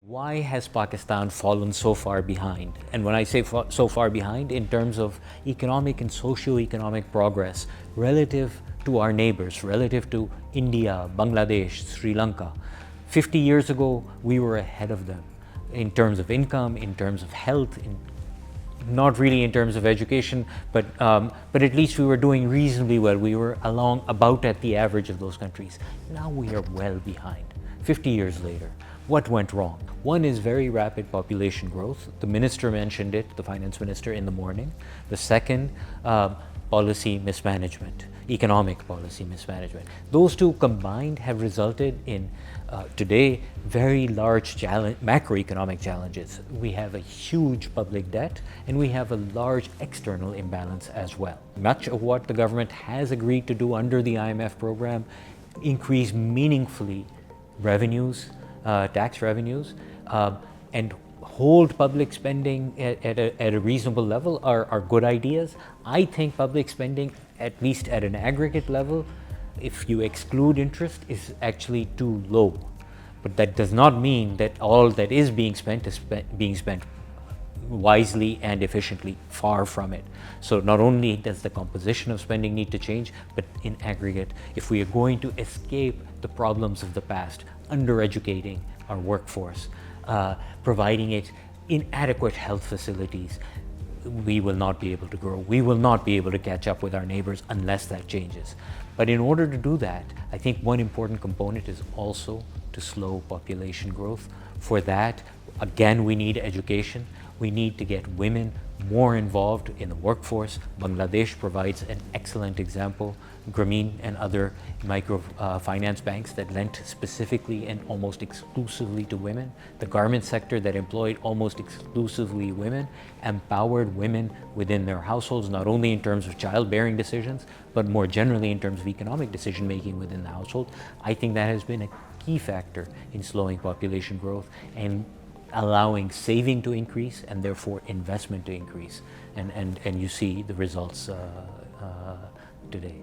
Why has Pakistan fallen so far behind? And when I say so far behind, in terms of economic and socio-economic progress relative to our neighbors, relative to India, Bangladesh, Sri Lanka. 50 years ago, we were ahead of them in terms of income, in terms of health, not really in terms of education, but at least we were doing reasonably well. We were along about at the average of those countries. Now we are well behind, 50 years later. What went wrong? One is very rapid population growth. The minister mentioned it, the finance minister, in the morning. The second, policy mismanagement, economic policy mismanagement. Those two combined have resulted in today very large macroeconomic challenges. We have a huge public debt and we have a large external imbalance as well. Much of what the government has agreed to do under the IMF program increase meaningfully revenues, tax revenues, and hold public spending at a reasonable level are good ideas. I think public spending, at least at an aggregate level, if you exclude interest, is actually too low. But that does not mean that all that is being spent is being spent wisely and efficiently. Far from it. So not only does the composition of spending need to change, but in aggregate, if we are going to escape the problems of the past, undereducating our workforce, providing it inadequate health facilities, we will not be able to grow. We will not be able to catch up with our neighbors unless that changes. But in order to do that, I think one important component is also to slow population growth. For that, again, we need education. We need to get women more involved in the workforce. Bangladesh provides an excellent example. Grameen and other microfinance banks that lent specifically and almost exclusively to women. The garment sector that employed almost exclusively women, empowered women within their households, not only in terms of childbearing decisions, but more generally in terms of economic decision making within the household. I think that has been a key factor in slowing population growth and allowing saving to increase and therefore investment to increase. And you see the results today.